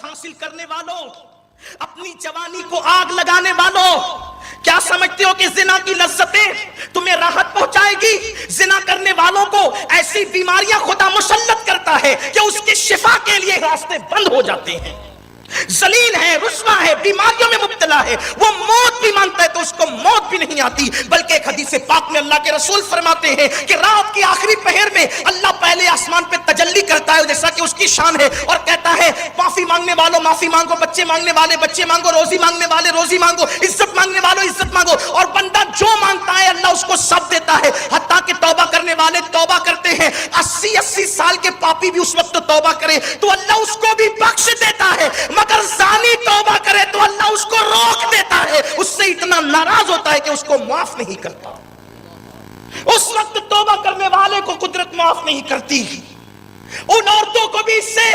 حاصل کرنے والوں، اپنی جوانی کو آگ لگانے والوں، کیا سمجھتے ہو کہ زنا کی لذتیں تمہیں راحت پہنچائے گی؟ زنا کرنے والوں کو ایسی بیماریاں خدا مسلط کرتا ہے کہ اس کی شفا کے لیے راستے بند ہو جاتے ہیں، ذلیل ہے، رسوا ہے، بیماریوں میں مبتلا ہے، وہ موت بھی مانگتا ہے تو اس کو موت بھی نہیں آتی۔ بلکہ ایک حدیث پاک میں اللہ کے رسول فرماتے ہیں کہ رات کی آخری پہر میں اللہ پہلے آسمان پہ تجلی کرتا ہے جیسا کہ اس کی شان ہے، اور کہتا ہے معافی مانگنے والوں معافی مانگو، بچے مانگنے والے بچے مانگو، روزی مانگنے والے روزی مانگو، عزت مانگنے والوں عزت مانگو، اور بندہ جو مانگتا ہے اللہ اس کو سب دیتا ہے، حتیٰ کہ توبہ کرنے والے توبہ کرتے ہیں، 80 سال کے پاپی بھی اس وقت توبہ کرے تو اللہ اس کو بھی بخش دیتا ہے، مگر زانی توبہ کرے تو اللہ اس کو روک دیتا ہے، اس سے اتنا ناراض ہوتا ہے کہ اس کو معاف نہیں کرتا۔ اس وقت توبہ کرنے والے کو قدرت معاف نہیں کرتی۔ ان عورتوں کو بھی اس سے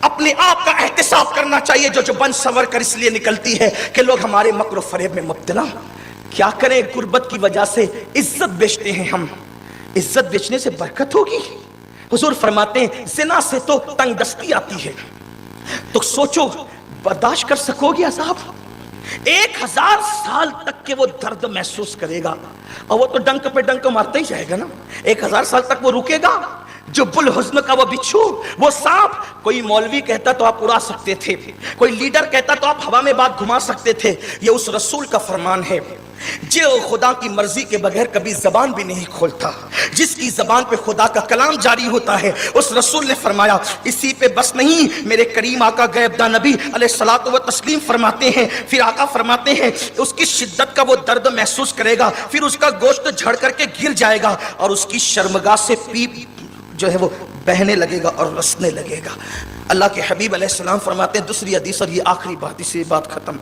اپنے آپ کا احتساب کرنا چاہیے جو بن سنور کر اس لیے نکلتی ہے کہ لوگ ہمارے مکر و فریب میں مبتلا۔ کیا کریں، غربت کی وجہ سے عزت بیچتے ہیں ہم، عزت بیچنے سے برکت ہوگی؟ حضور فرماتے ہیں زنا سے تو تنگ دستی آتی ہے، تو سوچو برداشت کر سکو گے عذاب؟ 1000 سال تک کہ وہ درد محسوس کرے گا، اور وہ تو ڈنک پہ ڈنک مارتا ہی جائے گا نا، 1000 سال تک وہ رکے گا؟ جو بلحزن کا وہ بچھو، وہ سانپ، کوئی مولوی کہتا تو آپ اڑا سکتے تھے، کوئی لیڈر کہتا تو آپ ہوا میں بات گھما سکتے تھے، یہ اس رسول کا فرمان ہے جو خدا کی مرضی کے بغیر کبھی زبان بھی نہیں کھولتا، جس کی زبان پہ خدا کا کلام جاری ہوتا ہے۔ اس رسول نے فرمایا اسی پہ بس نہیں، میرے کریم آقا غیب داں نبی علیہ الصلوۃ والتسلیم فرماتے ہیں، پھر آقا فرماتے ہیں اس کی شدت کا وہ درد محسوس کرے گا، پھر اس کا گوشت جھڑ کر کے گر جائے گا، اور اس کی شرمگاہ سے پیپ جو ہے وہ بہنے لگے گا اور رسنے لگے گا۔ اللہ کے حبیب علیہ السلام فرماتے ہیں، دوسری حدیث اور یہ آخری بات، اسی بات ختم،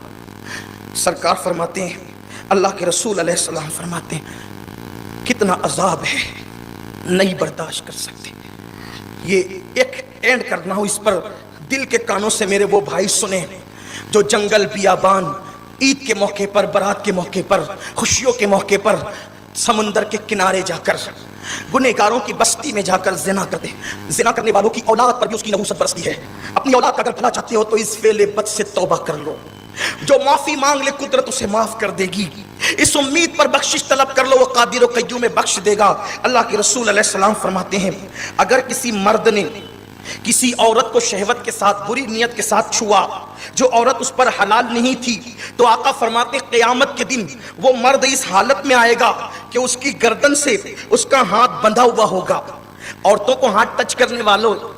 سرکار فرماتے ہیں، اللہ کے رسول علیہ السلام فرماتے ہیں کتنا عذاب ہے، نہیں برداشت کر سکتے۔ یہ ایک اینڈ کرنا ہو، اس پر دل کے کانوں سے میرے وہ بھائی سنیں جو جنگل بیابان، عید کے موقع پر، برات کے موقع پر، خوشیوں کے موقع پر سمندر کے کنارے جا کر، گنہگاروں کی بستی میں جا کر زنا کرتے ہیں۔ زنا کرنے والوں کی اولاد پر بھی اس کی نحوست برستی ہے۔ اپنی اولاد کا اگر بھلا چاہتے ہو تو اس فعل بد سے توبہ کر لو، جو معافی مانگ لے قدرت اسے معاف کر دے گی، اس امید پر بخشش طلب کر لو، وہ قادر و قیوم بخش دے گا۔ اللہ کے رسول علیہ السلام فرماتے ہیں اگر کسی مرد نے کسی عورت کو شہوت کے ساتھ، بری نیت کے ساتھ چھوا، جو عورت اس پر حلال نہیں تھی، تو آقا فرماتے قیامت کے دن وہ مرد اس حالت میں آئے گا کہ اس کی گردن سے اس کا ہاتھ بندھا ہوا ہوگا۔ عورتوں کو ہاتھ ٹچ کرنے والوں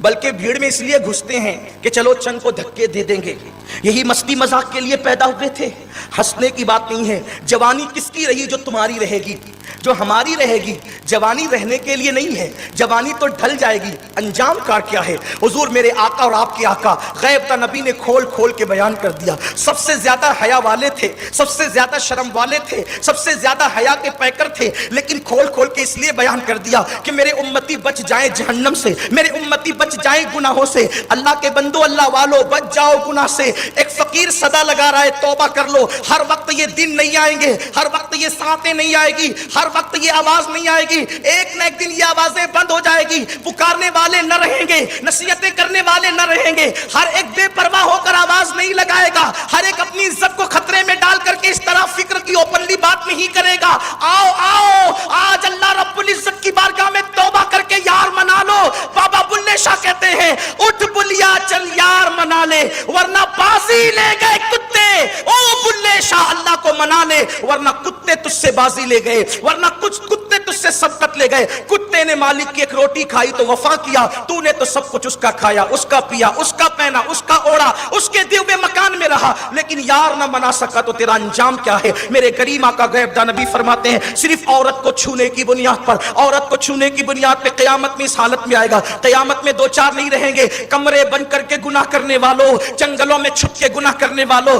بلکہ بھیڑ میں اس لیے گھستے ہیں کہ چلو چند کو دھکے دے دیں گے، یہی مستی مذاق کے لیے پیدا ہوئے تھے، ہنسنے کی بات نہیں ہے۔ جوانی کس کی رہی؟ جو تمہاری رہے گی، جو ہماری رہے گی۔ جوانی رہنے کے لیے نہیں ہے، جوانی تو ڈھل جائے گی۔ انجام کا کیا ہے؟ حضور میرے آقا اور آپ کے آقا غیب تا نبی نے کھول کھول کے بیان کر دیا۔ سب سے زیادہ حیا والے تھے، سب سے زیادہ شرم والے تھے، سب سے زیادہ حیا کے پیکر تھے، لیکن کھول کھول کے اس لیے بیان کر دیا کہ میرے امتی بچ جائیں جہنم سے، میرے امتی بچ جائیں گناہوں سے۔ اللہ کے بندو، اللہ والو، بچ جاؤ گناہ سے۔ ایک فقیر صدا لگا رہا ہے توبہ کر لو۔ ہر وقت یہ دن نہیں آئیں گے، ہر وقت یہ ساعتیں نہیں آئے گی، ہر وقت یہ آواز نہیں آئے گی، ایک نہ ایک دن یہ آوازیں بند ہو جائے گی۔ پکارنے والے نہ رہیں گے، نصیحتیں کرنے والے نہ رہیں گے، ہر ایک بے پرواہ ہو کر آواز نہیں لگائے گا، ہر ایک اپنی عزت کو خطرے میں ڈال کر کے اس طرح فکر کی اوپنلی بات نہیں کرے گا۔ آؤ آؤ آج اللہ رب العزت کی بارگاہ میں توبہ کر کے یار منا لو۔ بابا بلے شاہ کہتے ہیں اٹھ بلیا چل یار منا لے، ورنہ بازی لے گئے کتے۔ او بلے شاہ اللہ کو منا لے، ورنہ کتے تجھ سے بازی لے گئے، ورنہ کچھ کتے تجھ سے سبقت لے گئے۔ کتے نے مالک کی ایک روٹی کھائی تو وفا کیا، تو نے تو سب کچھ اس کا کھایا، اس کا پیا، اس کا پہنا، اس کا اوڑا، اس کے دیے ہوئے مکان میں رہا، لیکن یار نہ منا سکا تو تیرا انجام کیا ہے؟ میرے کریم آقا غیب داں نبی فرماتے ہیں صرف عورت کو چھونے کی بنیاد پر، عورت کو چھونے کی بنیاد پہ قیامت میں اس حالت میں آئے گا۔ قیامت میں دو چار نہیں رہیں گے، کمرے بند کر کے گناہ کرنے والوں، جنگلوں میں چھپ کے گناہ کرنے والوں،